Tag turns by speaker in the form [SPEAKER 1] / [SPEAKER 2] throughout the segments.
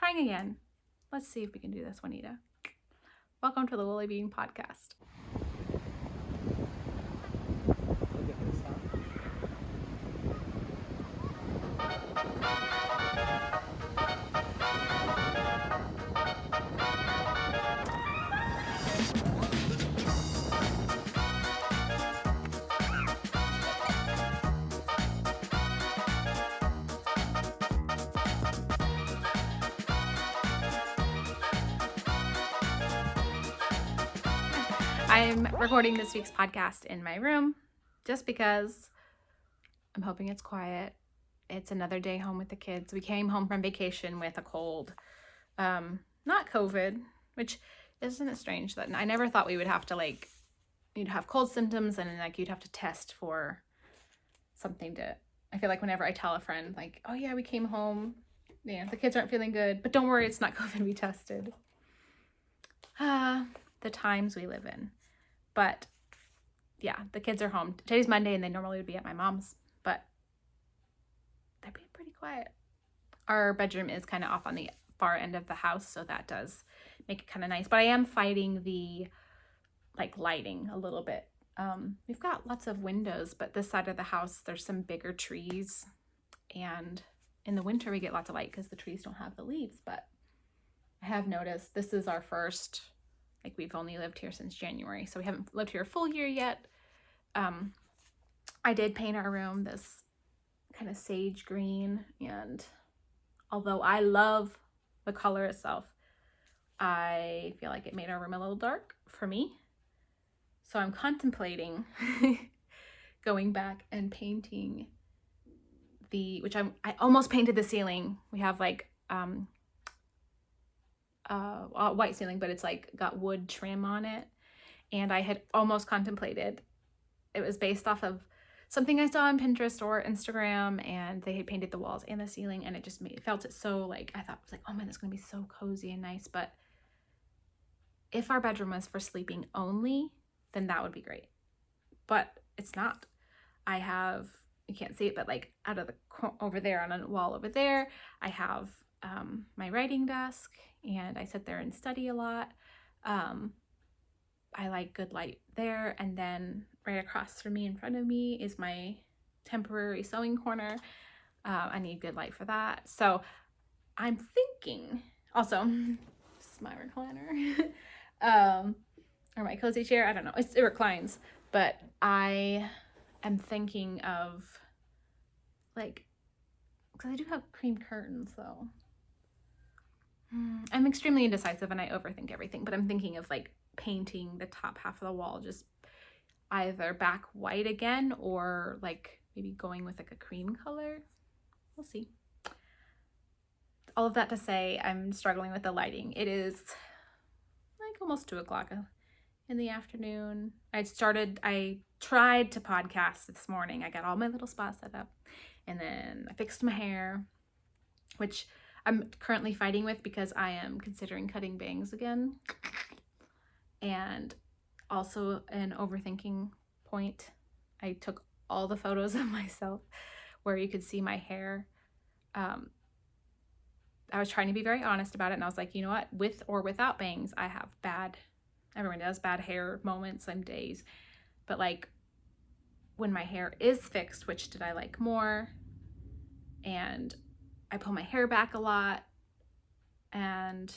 [SPEAKER 1] trying again. Let's see if we can do this, Juanita. Welcome to the Lily Bean Podcast. I'm recording this week's podcast in my room just because I'm hoping it's quiet. It's another day home with the kids. We came home from vacation with a cold. Not COVID, which isn't it strange that I never thought we would have to you'd have cold symptoms and you'd have to test for something to, I feel like whenever I tell a friend oh yeah, we came home, the kids aren't feeling good, but don't worry, it's not COVID, we tested. The times we live in. But yeah, the kids are home. Today's Monday and they normally would be at my mom's, but they're being pretty quiet. Our bedroom is kind of off on the far end of the house, so that does make it kind of nice. But I am fighting the lighting a little bit. We've got lots of windows, but this side of the house, there's some bigger trees. And in the winter, we get lots of light because the trees don't have the leaves. But I have noticed this is our first... we've only lived here since January, so we haven't lived here a full year yet. I did paint our room this kind of sage green, and although I love the color itself, I feel like it made our room a little dark for me. So I'm contemplating going back and painting which I almost painted the ceiling. We have white ceiling, but it's got wood trim on it, and I had almost contemplated, it was based off of something I saw on Pinterest or Instagram, and they had painted the walls and the ceiling, and it just felt it so I thought it was oh man, it's gonna be so cozy and nice. But if our bedroom was for sleeping only, then that would be great, but it's not. I have, you can't see it, but out of the over there on a wall over there, I have my writing desk, and I sit there and study a lot. I like good light there, and then right across from me in front of me is my temporary sewing corner. I need good light for that. So I'm thinking also, this is my recliner or my cozy chair, I don't know, it reclines, but I am thinking of because I do have cream curtains though. I'm extremely indecisive and I overthink everything, but I'm thinking of painting the top half of the wall just either back white again, or maybe going with a cream color. We'll see. All of that to say, I'm struggling with the lighting. It is almost 2:00 in the afternoon. I tried to podcast this morning. I got all my little spots set up, and then I fixed my hair, which I'm currently fighting with because I am considering cutting bangs again. And also an overthinking point, I took all the photos of myself where you could see my hair. I was trying to be very honest about it, and I was like, you know what, with or without bangs, I have everyone does bad hair moments and days. But when my hair is fixed, which did I like more? And I pull my hair back a lot, and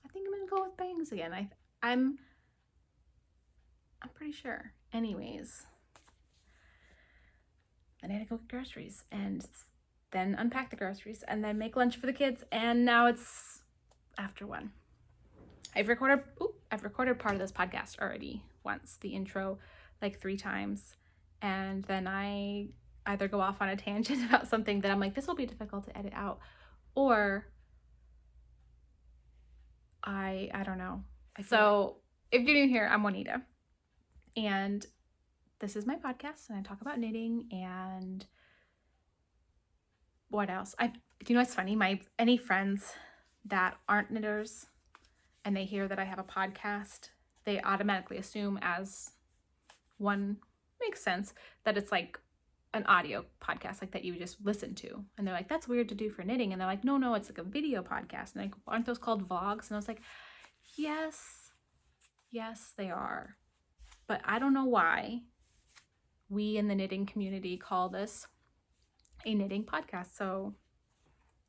[SPEAKER 1] I think I'm gonna go with bangs again. I'm pretty sure. Anyways, then I had to go get groceries and then unpack the groceries and then make lunch for the kids, and now it's after 1. I've recorded part of this podcast already once, the intro 3 times, and then I either go off on a tangent about something that I'm this will be difficult to edit out, or I don't know. So if you're new here, I'm Juanita, and this is my podcast, and I talk about knitting and what else? Do you know what's funny? Any friends that aren't knitters and they hear that I have a podcast, they automatically assume, as one makes sense, that it's an audio podcast like that you would just listen to. And they're like, that's weird to do for knitting. And they're like, no, it's like a video podcast. And like, aren't those called vlogs? And I was like, yes, they are. But I don't know why we in the knitting community call this a knitting podcast. So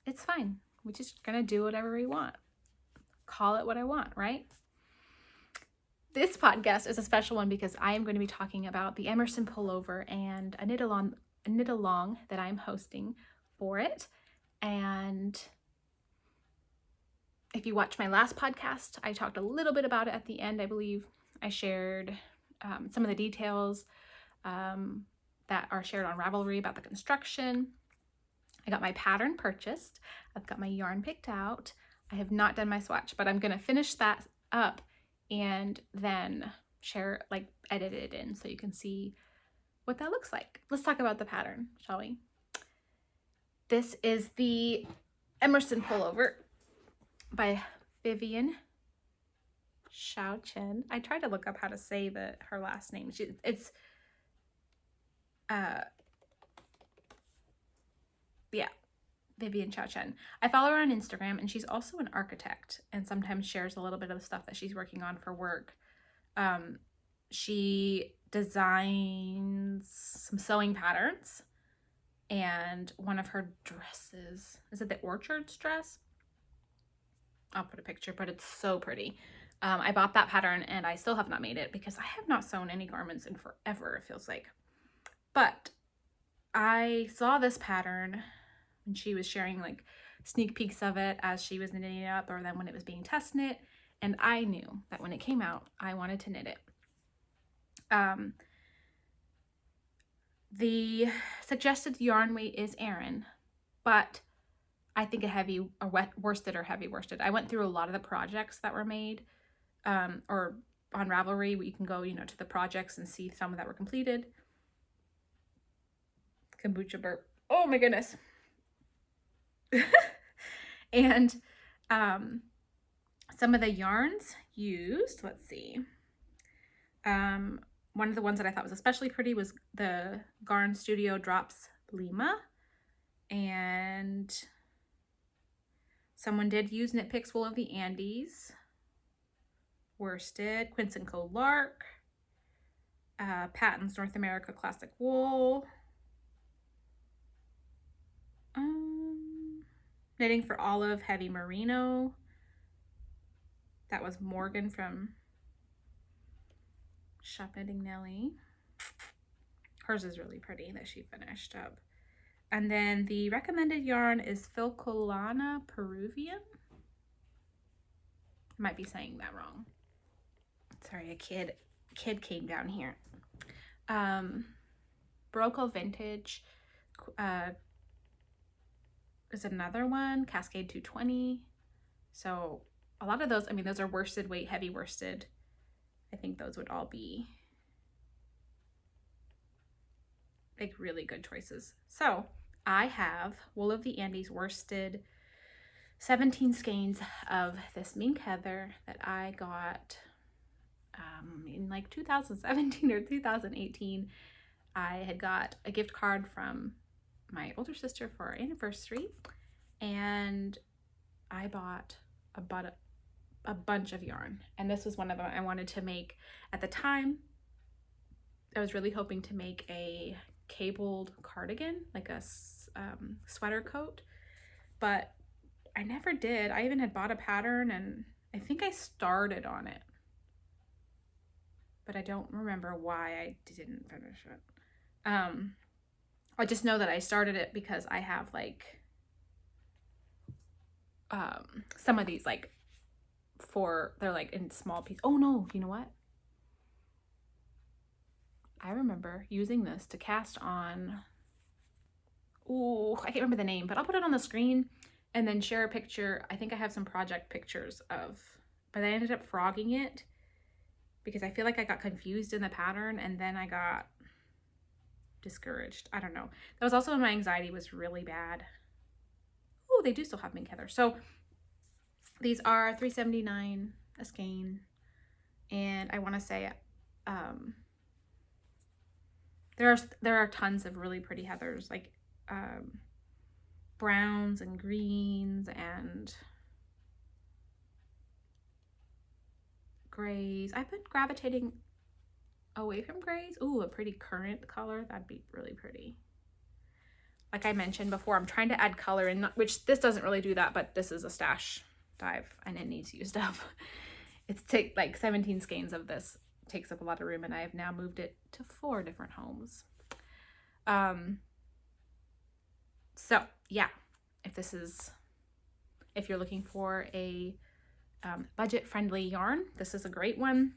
[SPEAKER 1] it's fine. We're just gonna do whatever we want. Call it what I want, right? This podcast is a special one because I am going to be talking about the Emerson pullover and a knit along that I'm hosting for it. And if you watch my last podcast, I talked a little bit about it at the end. I believe I shared some of the details that are shared on Ravelry about the construction. I got my pattern purchased. I've got my yarn picked out. I have not done my swatch, but I'm going to finish that up and then share, like, edit it in so you can see what that looks like. Let's talk about the pattern, shall we? This is the Emerson pullover by Vivian Xiaochen. I tried to look up how to say her last name. It's Vivian Xiaochen. I follow her on Instagram, and she's also an architect and sometimes shares a little bit of the stuff that she's working on for work. She designs some sewing patterns, and one of her dresses, is it the Orchards dress? I'll put a picture, but it's so pretty. I bought that pattern and I still have not made it because I have not sewn any garments in forever, it feels like. But I saw this pattern and she was sharing like sneak peeks of it as she was knitting it up, or then when it was being test knit. And I knew that when it came out, I wanted to knit it. The suggested yarn weight is Aran, but I think a wet worsted or heavy worsted. I went through a lot of the projects that were made, or on Ravelry, where you can go, to the projects and see some that were completed. Kombucha burp. Oh my goodness. And some of the yarns used, let's see. One of the ones that I thought was especially pretty was the Garn Studio Drops Lima. And someone did use Knit Picks Wool of the Andes, worsted, Quince & Co. Lark, Patton's North America Classic Wool, Knitting for Olive Heavy Merino. That was Morgan from Shop Knitting Nelly. Hers is really pretty that she finished up. And then the recommended yarn is Filcolana Peruvian. I might be saying that wrong. Sorry, a kid came down here. Barocco Vintage is another one, Cascade 220. So a lot of those, those are worsted weight, heavy worsted. I think those would all be like really good choices. So I have Wool of the Andes worsted 17 skeins of this mink heather that I got in like 2017 or 2018. I had got a gift card from my older sister for our anniversary, and I bought a bunch of yarn, and this was one of them I wanted to make. At the time, I was really hoping to make a cabled cardigan, like a sweater coat, but I never did. I even had bought a pattern, and I think I started on it, but I don't remember why I didn't finish it. I just know that I started it because I have like some of these like they're like in small pieces. Oh no, you know what? I remember using this to cast on, I can't remember the name, but I'll put it on the screen and then share a picture. I think I have some project pictures but I ended up frogging it because I feel like I got confused in the pattern and then I got discouraged. I don't know. That was also when my anxiety was really bad. Oh, they do still have mink heather. So these are $3.79 a skein, and I want to say there are tons of really pretty heathers, like browns and greens and grays. I've been gravitating away from grays. Ooh, a pretty currant color. That'd be really pretty. Like I mentioned before, I'm trying to add color in, which this doesn't really do that, but this is a stash dive and it needs used up. It's like 17 skeins of this, takes up a lot of room, and I have now moved it to 4 different homes. So yeah, if you're looking for a budget-friendly yarn, this is a great one.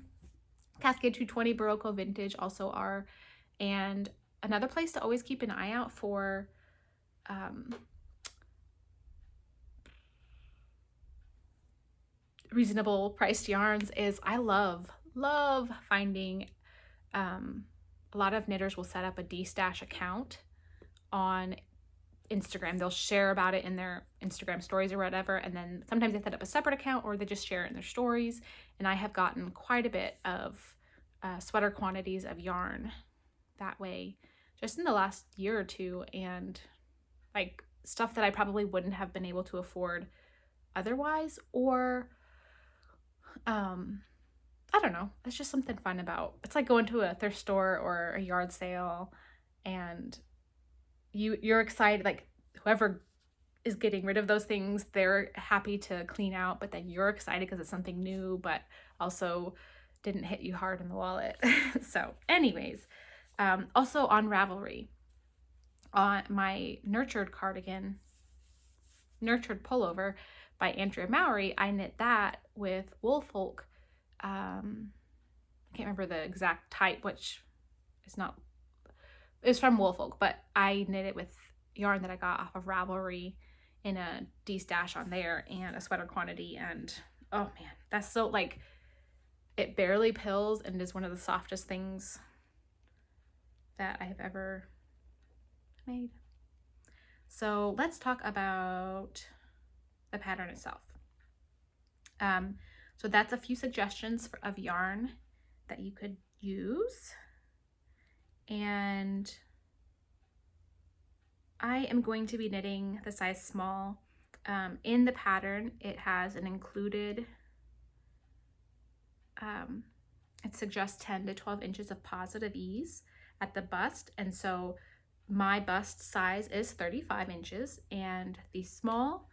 [SPEAKER 1] Cascade 220 Barocco Vintage also are. And another place to always keep an eye out for reasonable priced yarns is, I love finding a lot of knitters will set up a D-Stash account on Instagram. They'll share about it in their Instagram stories or whatever, and then sometimes they set up a separate account or they just share it in their stories. And I have gotten quite a bit of sweater quantities of yarn that way just in the last year or two, and like stuff that I probably wouldn't have been able to afford otherwise, or I don't know, it's just something fun about, it's like going to a thrift store or a yard sale and you're excited, like whoever is getting rid of those things, they're happy to clean out, but then you're excited because it's something new, but also didn't hit you hard in the wallet. So anyways, also on Ravelry, on my Nurtured pullover by Andrea Mowry, I knit that with Woolfolk. I can't remember the exact type, which is not, it's from Woolfolk, but I knit it with yarn that I got off of Ravelry in a D-Stash on there and a sweater quantity. And oh man, that's so, like, it barely pills and is one of the softest things that I have ever made. So let's talk about the pattern itself. So that's a few suggestions of yarn that you could use. And I am going to be knitting the size small. In the pattern, it has an included, it suggests 10 to 12 inches of positive ease at the bust. And so my bust size is 35 inches, and the small,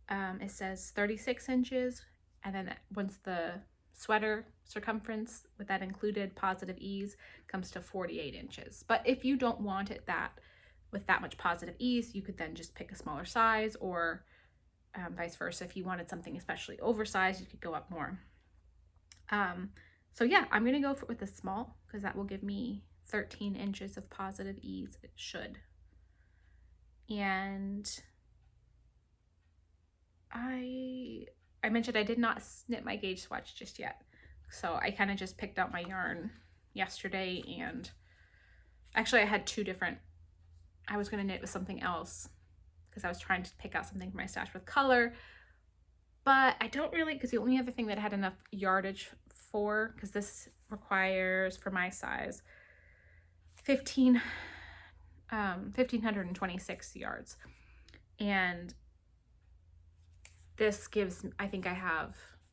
[SPEAKER 1] it says 36 inches. And then once the sweater circumference with that included positive ease comes to 48 inches. But if you don't want it with that much positive ease, you could then just pick a smaller size, or vice versa. If you wanted something especially oversized, you could go up more. So yeah, I'm gonna go with the small because that will give me 13 inches of positive ease. It should. And I mentioned I did not knit my gauge swatch just yet. So I kind of just picked out my yarn yesterday, and actually I had 2 different, I was going to knit with something else because I was trying to pick out something for my stash with color, but I don't really, because the only other thing that I had enough yardage for, because this requires, for my size, 1,526 yards. And this gives, I think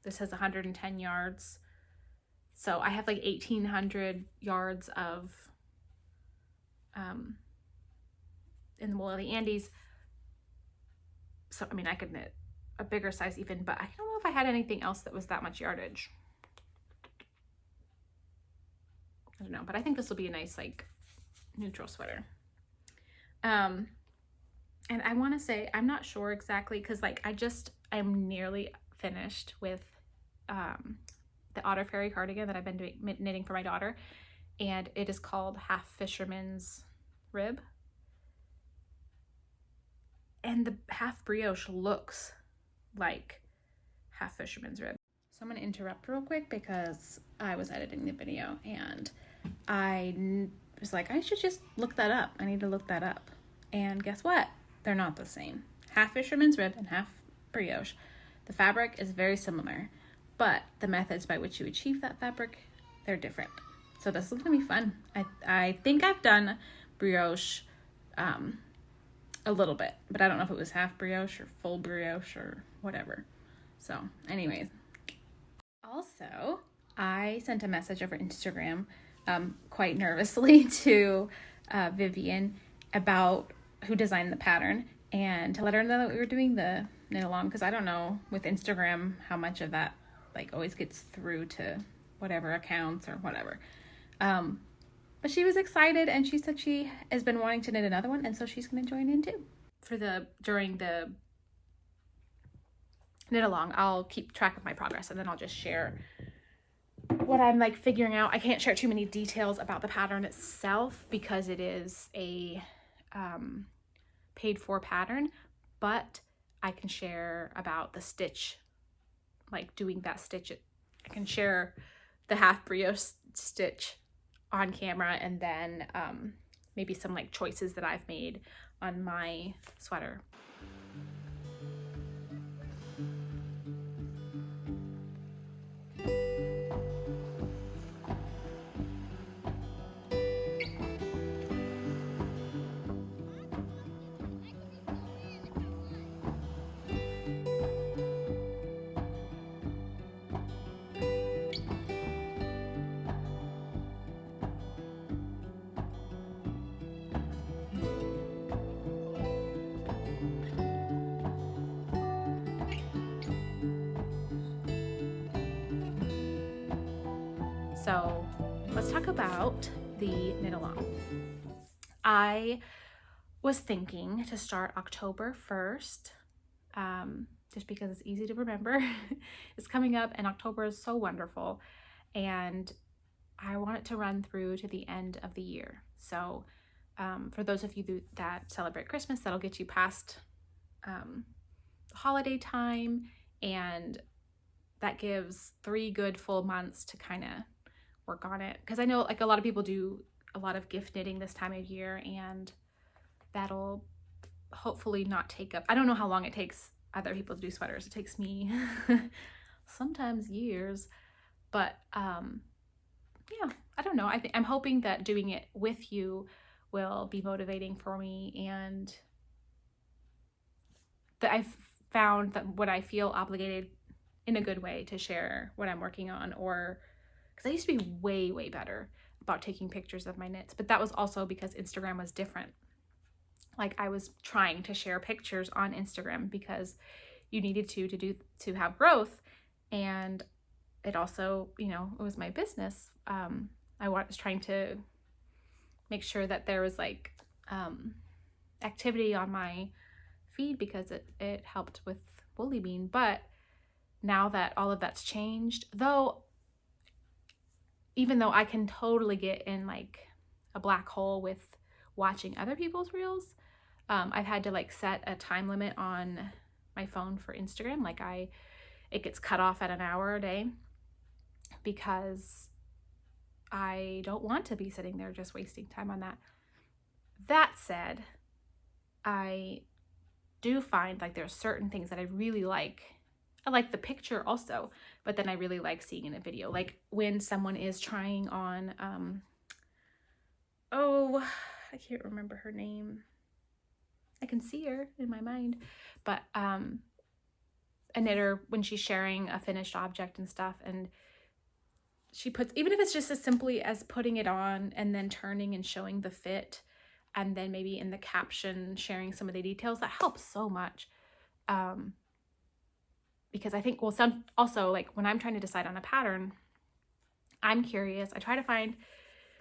[SPEAKER 1] this has 110 yards. So I have like 1,800 yards of, in the wool of the Andes. So, I mean, I could knit a bigger size even, but I don't know if I had anything else that was that much yardage. I don't know, but I think this will be a nice, like, neutral sweater. And I want to say, I'm not sure exactly, because like I'm nearly finished with the Otter Fairy cardigan that I've been knitting for my daughter, and it is called Half Fisherman's Rib, and the half brioche looks like Half Fisherman's Rib. So I'm going to interrupt real quick because I was editing the video and I was like, I should just look that up. I need to look that up. And guess what? They're not the same. Half Fisherman's Rib and Half Brioche. The fabric is very similar, but the methods by which you achieve that fabric, they're different. So this is gonna be fun. I think I've done brioche a little bit, but I don't know if it was half brioche or full brioche or whatever. So anyways, also I sent a message over Instagram quite nervously to Vivian about who designed the pattern, and to let her know that we were doing the knit along, because I don't know with Instagram how much of that like always gets through to whatever accounts or whatever. But she was excited, and she said she has been wanting to knit another one, and so she's going to join in too. During the knit along, I'll keep track of my progress, and then I'll just share what I'm like figuring out. I can't share too many details about the pattern itself because it is a paid for pattern, but I can share about the stitch, like doing that stitch. I can share the half brioche stitch on camera, and then maybe some like choices that I've made on my sweater. So let's talk about the knit along. I was thinking to start October 1st, just because it's easy to remember. It's coming up, and October is so wonderful, and I want it to run through to the end of the year. So for those of you that celebrate Christmas, that'll get you past the holiday time, and that gives 3 good full months to kind of work on it, because I know like a lot of people do a lot of gift knitting this time of year, and that'll hopefully not take up, I don't know how long it takes other people to do sweaters. It takes me sometimes years, but yeah, I don't know. I'm hoping that doing it with you will be motivating for me, and that I've found that when I feel obligated in a good way to share what I'm working on, or because I used to be way better about taking pictures of my knits, but that was also because Instagram was different. Like I was trying to share pictures on Instagram because you needed to have growth, and it also, you know, it was my business. I was trying to make sure that there was like activity on my feed because it helped with Woolly Bean. But now that all of that's changed, even though I can totally get in like a black hole with watching other people's reels, I've had to like set a time limit on my phone for Instagram. Like it gets cut off at an hour a day, because I don't want to be sitting there just wasting time on that. That said, I do find like there's certain things that I really like. I like the picture also, but then I really like seeing in a video. Like when someone is trying on, I can't remember her name. I can see her in my mind, but a knitter, when she's sharing a finished object and stuff, and she puts, even if it's just as simply as putting it on and then turning and showing the fit, and then maybe in the caption sharing some of the details, that helps so much. Because I think, well, some also like when I'm trying to decide on a pattern, I'm curious. I try to find,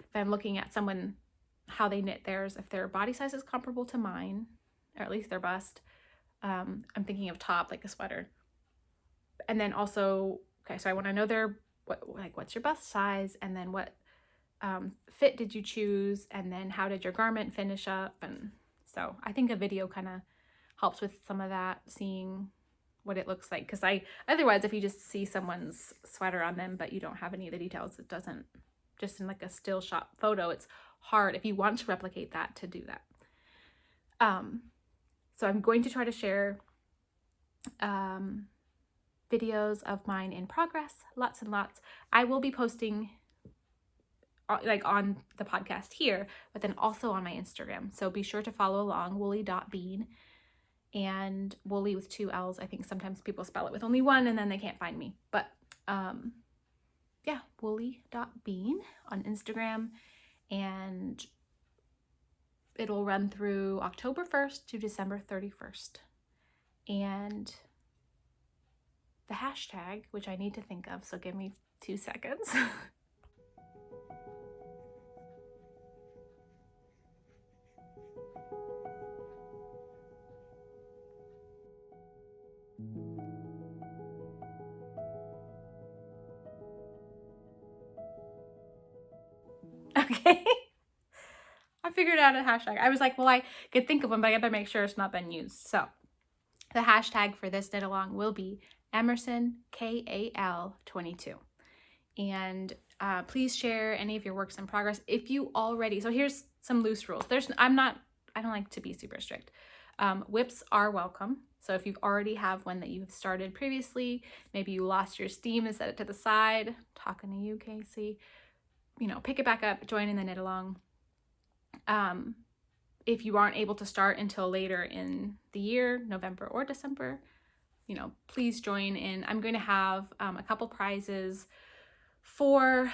[SPEAKER 1] if I'm looking at someone, how they knit theirs, if their body size is comparable to mine, or at least their bust. I'm thinking of top, like a sweater. And then also, okay, so I want to know what's your bust size, and then what fit did you choose, and then how did your garment finish up. And so I think a video kind of helps with some of that, seeing what it looks like, because otherwise if you just see someone's sweater on them but you don't have any of the details, it doesn't, just in like a still shot photo, it's hard if you want to replicate that to do that. So I'm going to try to share videos of mine in progress, lots and lots. I will be posting like on the podcast here, but then also on my Instagram. So be sure to follow along, woolly.bean, and woolly with 2 L's. I think sometimes people spell it with only one and then they can't find me. But yeah, woolly.bean on Instagram, and it'll run through October 1st to December 31st. And the hashtag, which I need to think of, so give me 2 seconds. Okay. I figured out a hashtag. I was like, well, I could think of one, but I gotta make sure it's not been used. So the hashtag for this knit along will be Emerson KAL 22. And please share any of your works in progress. If you already, so here's some loose rules. I don't like to be super strict. Whips are welcome. So if you already have one that you've started previously, maybe you lost your steam and set it to the side, talking to you, Casey, you know, pick it back up, join in the knit along. If you aren't able to start until later in the year, November or December, you know, please join in. I'm going to have a couple prizes for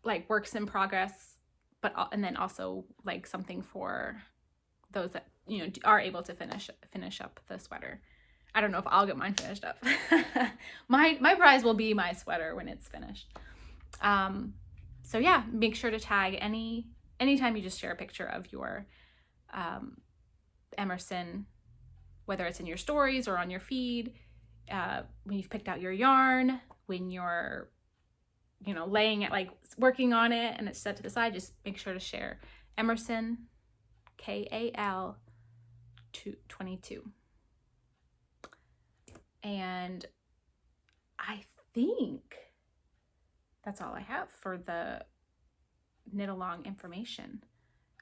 [SPEAKER 1] like works in progress, and then also like something for those that, you know, are able to finish up the sweater. I don't know if I'll get mine finished up. my prize will be my sweater when it's finished. So yeah, make sure to tag anytime you just share a picture of your Emerson, whether it's in your stories or on your feed, when you've picked out your yarn, when you're, you know, laying it, like working on it and it's set to the side, just make sure to share Emerson KAL 22. And I think that's all I have for the knit along information,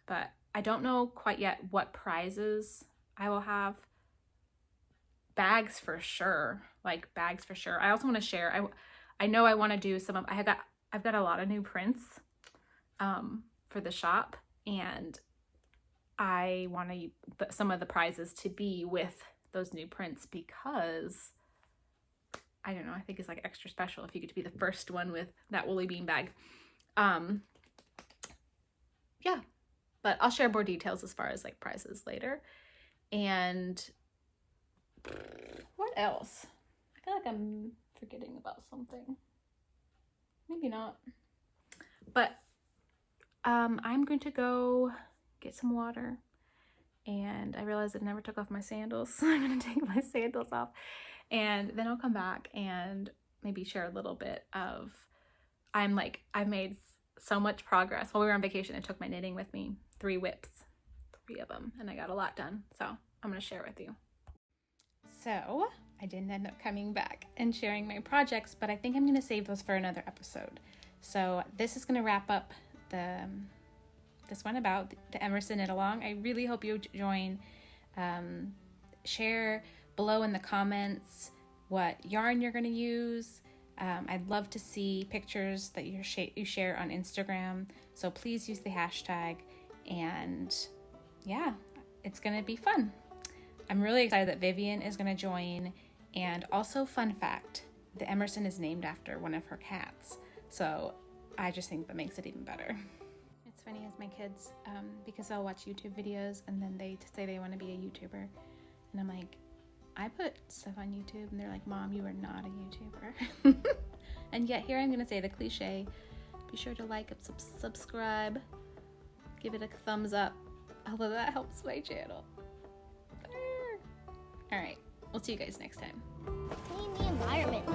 [SPEAKER 1] but I don't know quite yet what prizes I will have. Bags for sure, like bags for sure. I also want to share, I know I want to do I've got a lot of new prints for the shop, and I want some of the prizes to be with those new prints, because I don't know, I think it's like extra special if you get to be the first one with that woolly bean bag. Yeah, but I'll share more details as far as like prizes later. And what else? I feel like I'm forgetting about something. Maybe not. But I'm going to go get some water. And I realized I never took off my sandals, so I'm going to take my sandals off. And then I'll come back and maybe share a little bit of, I've made so much progress. While we were on vacation, I took my knitting with me, 3 whips, 3 of them, and I got a lot done. So I'm going to share with you. So I didn't end up coming back and sharing my projects, but I think I'm going to save those for another episode. So this is going to wrap up this one about the Emerson knit along. I really hope you join. Share below in the comments what yarn you're going to use. I'd love to see pictures that you share on Instagram. So please use the hashtag, and yeah, it's going to be fun. I'm really excited that Vivian is going to join. And also, fun fact, the Emerson is named after one of her cats. So I just think that makes it even better. It's funny as my kids, because I'll watch YouTube videos and then they say they want to be a YouTuber. And I'm like, I put stuff on YouTube, and they're like, Mom, you are not a YouTuber. And yet here I'm going to say the cliche. Be sure to like and subscribe. Give it a thumbs up. Although that helps my channel. All right. We'll see you guys next time.
[SPEAKER 2] Clean the environment.